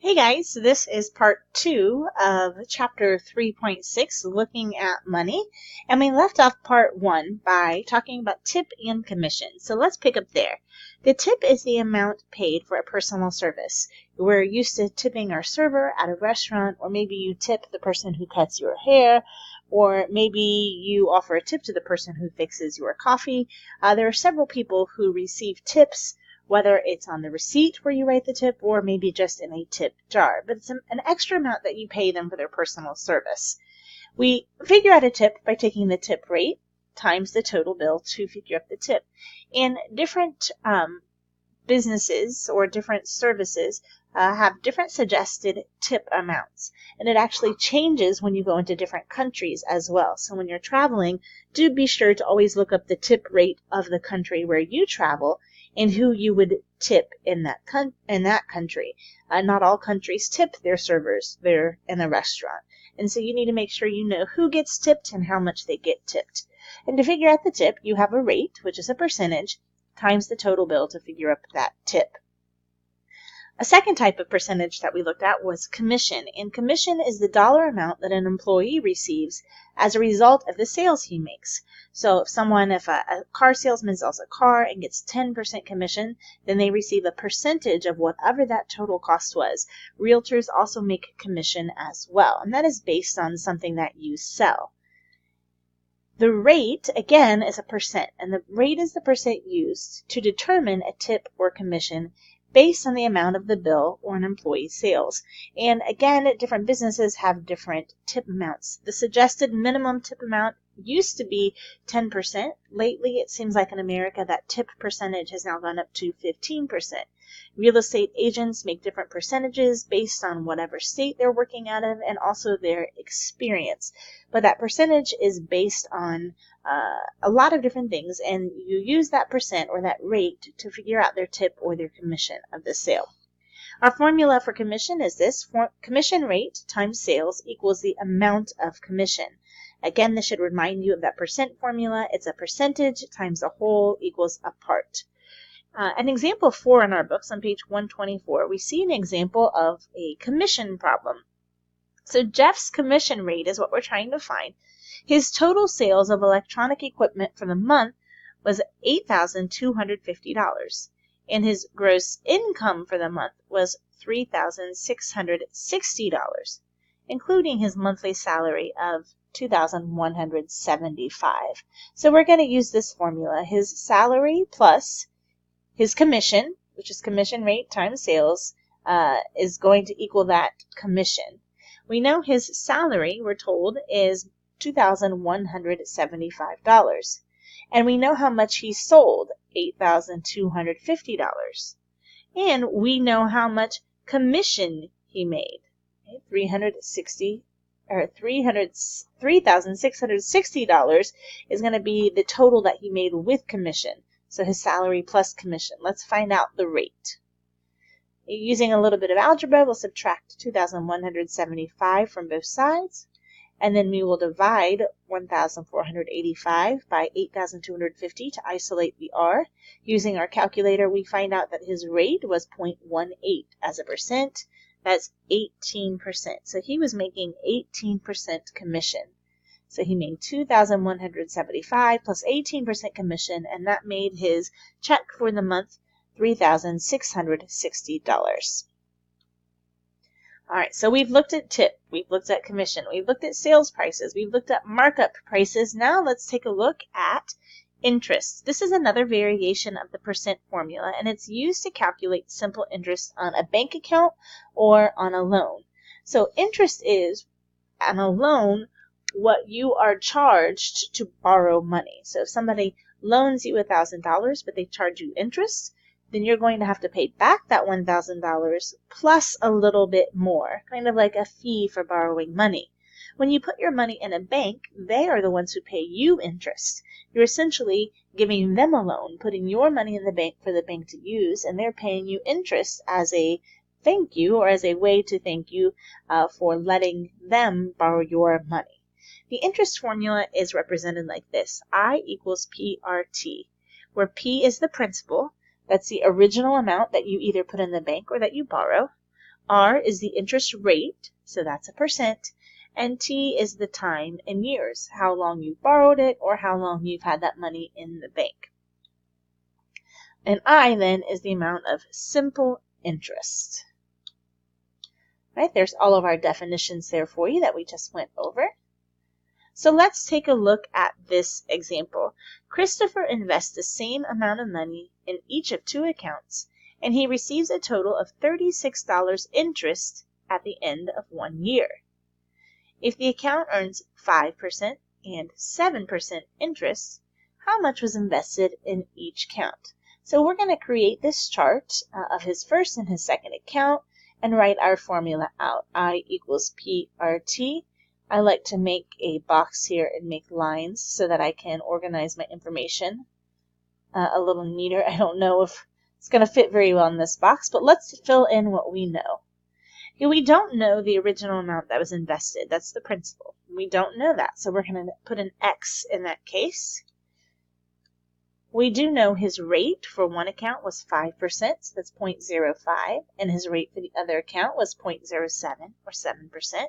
Hey guys, so this is part 2 of chapter 3.6, looking at money. And we left off part 1 by talking about tip and commission. So let's pick up there. The tip is the amount paid for a personal service. We're used to tipping our server at a restaurant, or maybe you tip the person who cuts your hair, or maybe you offer a tip to the person who fixes your coffee. There are several people who receive tips, whether it's on the receipt where you write the tip or maybe just in a tip jar. But it's an extra amount that you pay them for their personal service. We figure out a tip by taking the tip rate times the total bill to figure out the tip. And different businesses or different services have different suggested tip amounts. And it actually changes when you go into different countries as well. So when you're traveling, do be sure to always look up the tip rate of the country where you travel and who you would tip in that country. Not all countries tip their servers. They're in a restaurant. And so you need to make sure you know who gets tipped and how much they get tipped. And to figure out the tip, you have a rate, which is a percentage, times the total bill to figure up that tip. A second type of percentage that we looked at was commission, and commission is the dollar amount that an employee receives as a result of the sales he makes. So if a car salesman sells a car and gets 10% commission, then they receive a percentage of whatever that total cost was. Realtors also make commission as well, and that is based on something that you sell. The rate, again, is a percent, and the rate is the percent used to determine a tip or commission based on the amount of the bill or an employee's sales. And again, different businesses have different tip amounts. The suggested minimum tip amount used to be 10%. Lately, it seems like in America that tip percentage has now gone up to 15%. Real estate agents make different percentages based on whatever state they're working out of and also their experience. But that percentage is based on a lot of different things, and you use that percent or that rate to figure out their tip or their commission of the sale. Our formula for commission is this: commission rate times sales equals the amount of commission. Again, this should remind you of that percent formula. It's a percentage times a whole equals a part. An example 4 in our books on page 124, we see an example of a commission problem. So Jeff's commission rate is what we're trying to find. His total sales of electronic equipment for the month was $8,250, and his gross income for the month was $3,660, including his monthly salary of $2,175. So we're going to use this formula. His salary plus his commission, which is commission rate times sales, is going to equal that commission. We know his salary, we're told, is $2,175. And we know how much he sold, $8,250. And we know how much commission he made, $3,660 is going to be the total that he made with commission. So his salary plus commission. Let's find out the rate. Using a little bit of algebra, we'll subtract 2,175 from both sides, and then we will divide 1,485 by 8,250 to isolate the R. Using our calculator, we find out that his rate was 0.18 as a percent. That's 18%. So he was making 18% commission. So he made $2,175 plus 18% commission, and that made his check for the month $3,660. All right, so we've looked at tip, we've looked at commission, we've looked at sales prices, we've looked at markup prices. Now let's take a look at interest. This is another variation of the percent formula, and it's used to calculate simple interest on a bank account or on a loan. So interest is, on a loan, what you are charged to borrow money. So if somebody loans you $1,000, but they charge you interest, then you're going to have to pay back that $1,000 plus a little bit more, kind of like a fee for borrowing money. When you put your money in a bank, they are the ones who pay you interest. You're essentially giving them a loan, putting your money in the bank for the bank to use, and they're paying you interest as a thank you or as a way to thank you for letting them borrow your money. The interest formula is represented like this: I equals PRT, where P is the principal. That's the original amount that you either put in the bank or that you borrow. R is the interest rate, so that's a percent, and T is the time in years, how long you've borrowed it or how long you've had that money in the bank. And I then is the amount of simple interest. Right, there's all of our definitions there for you that we just went over. So let's take a look at this example. Christopher invests the same amount of money in each of 2 accounts, and he receives a total of $36 interest at the end of 1 year. If the account earns 5% and 7% interest, how much was invested in each account? So we're going to create this chart of his first and his second account and write our formula out. I equals PRT. I like to make a box here and make lines so that I can organize my information a little neater. I don't know if it's going to fit very well in this box, but let's fill in what we know. Here we don't know the original amount that was invested. That's the principal. We don't know that, so we're going to put an X in that case. We do know his rate for one account was 5%, so that's 0.05, and his rate for the other account was 0.07 or 7%.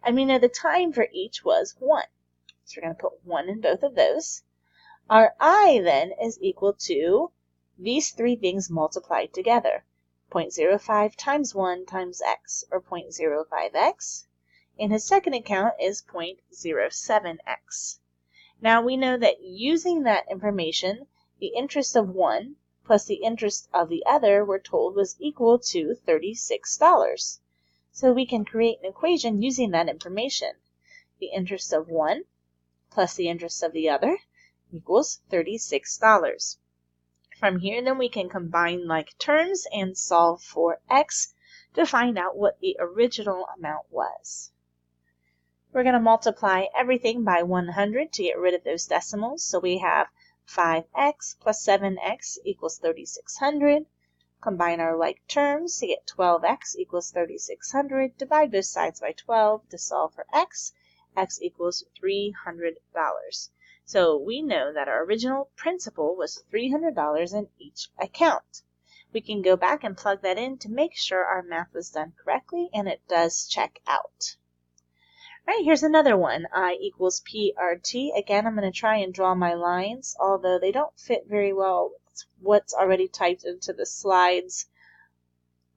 And we know the time for each was 1. So we're going to put 1 in both of those. Our I then is equal to these 3 things multiplied together. 0.05 times 1 times x, or 0.05x. And his second account is 0.07x. Now we know that using that information, the interest of one plus the interest of the other, we're told, was equal to $36. So we can create an equation using that information. The interest of one plus the interest of the other equals $36. From here, then we can combine like terms and solve for x to find out what the original amount was. We're going to multiply everything by 100 to get rid of those decimals. So we have 5x plus 7x equals 3,600. Combine our like terms to get 12x equals 3,600. Divide both sides by 12 to solve for x. X equals $300. So we know that our original principal was $300 in each account. We can go back and plug that in to make sure our math was done correctly, and it does check out. All right, here's another one. I equals PRT. Again, I'm going to try and draw my lines, although they don't fit very well with what's already typed into the slides,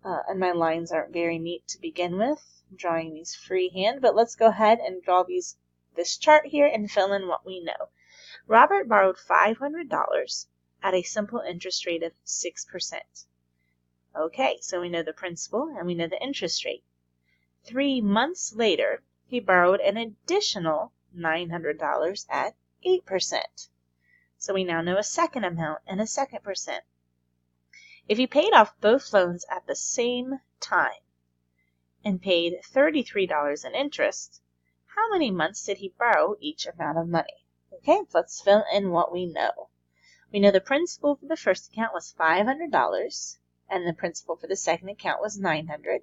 and my lines aren't very neat to begin with. I'm drawing these freehand, but let's go ahead and draw this chart here and fill in what we know. Robert borrowed $500 at a simple interest rate of 6%. Okay, so we know the principal and we know the interest rate. 3 months later, he borrowed an additional $900 at 8%. So we now know a second amount and a second percent. If he paid off both loans at the same time and paid $33 in interest, how many months did he borrow each amount of money? Okay, let's fill in what we know. We know the principal for the first account was $500, and the principal for the second account was $900.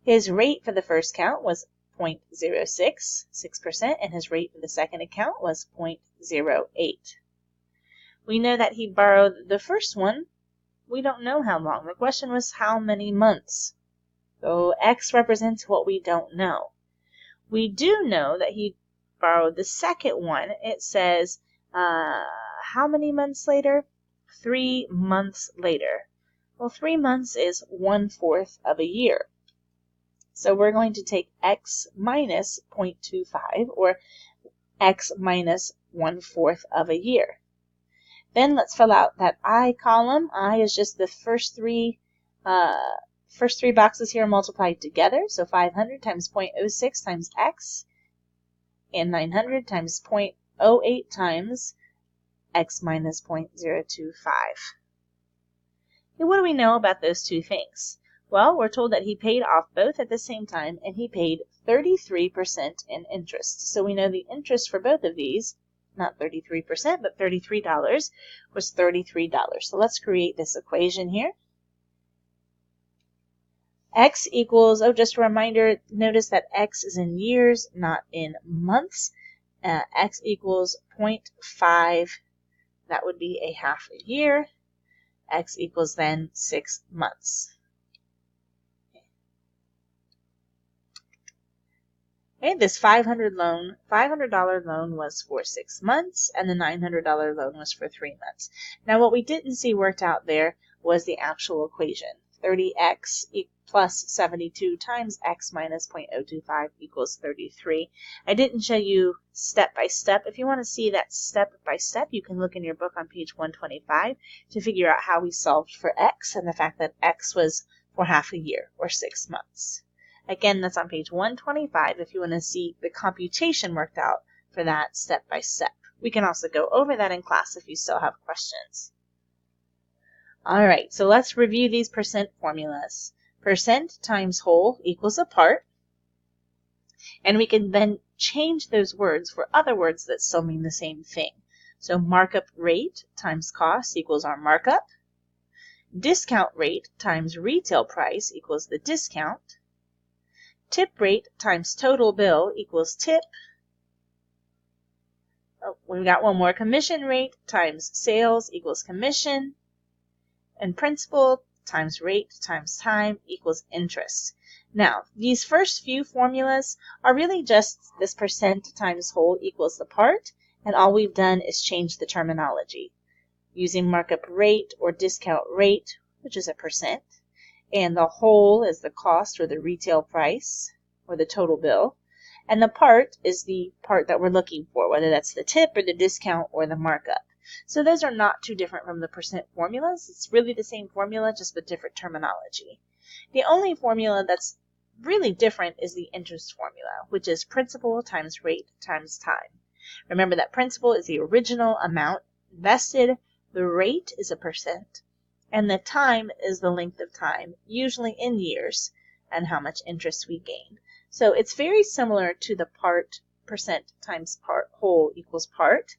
His rate for the first account was 0.06, 6%, and his rate for the second account was 0.08. We know that he borrowed the first one. We don't know how long. The question was how many months. So X represents what we don't know. We do know that he borrowed the second one. It says how many months later? 3 months later. Well, 3 months is 1/4 of a year. So we're going to take x minus 0.25, or x minus 1/4 of a year. Then let's fill out that I column. I is just the first three boxes here multiplied together. So 500 times 0.06 times x, and 900 times 0.08 times x minus 0.025. And what do we know about those two things? Well, we're told that he paid off both at the same time, and he paid 33% in interest. So we know the interest for both of these, not 33%, but $33, was $33. So let's create this equation here. X equals, just a reminder, notice that X is in years, not in months. X equals 0.5, that would be a half a year. X equals then 6 months. Okay, this $500 loan was for 6 months, and the $900 loan was for 3 months. Now, what we didn't see worked out there was the actual equation. 30x plus 72 times x minus 0.025 equals 33. I didn't show you step by step. If you want to see that step by step, you can look in your book on page 125 to figure out how we solved for x and the fact that x was for half a year or 6 months. Again, that's on page 125 if you want to see the computation worked out for that step by step. We can also go over that in class if you still have questions. All right, so let's review these percent formulas. Percent times whole equals a part. And we can then change those words for other words that still mean the same thing. So markup rate times cost equals our markup. Discount rate times retail price equals the discount. Tip rate times total bill equals tip. Oh, we've got one more. Commission rate times sales equals commission. And principal times rate times time equals interest. Now, these first few formulas are really just this percent times whole equals the part, and all we've done is change the terminology. Using markup rate or discount rate, which is a percent, and the whole is the cost or the retail price or the total bill, and the part is the part that we're looking for, whether that's the tip or the discount or the markup. So those are not too different from the percent formulas. It's really the same formula, just with different terminology. The only formula that's really different is the interest formula, which is principal times rate times time. Remember that principal is the original amount invested, the rate is a percent, and the time is the length of time, usually in years, and how much interest we gain. So it's very similar to the part percent times part whole equals part,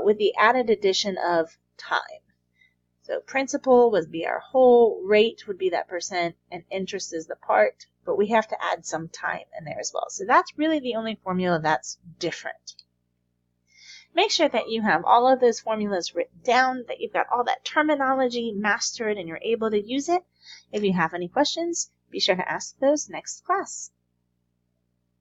with the added addition of time. So principal would be our whole, rate would be that percent, and interest is the part, but we have to add some time in there as well. So that's really the only formula that's different. Make sure that you have all of those formulas written down, that you've got all that terminology mastered and you're able to use it. If you have any questions, be sure to ask those next class.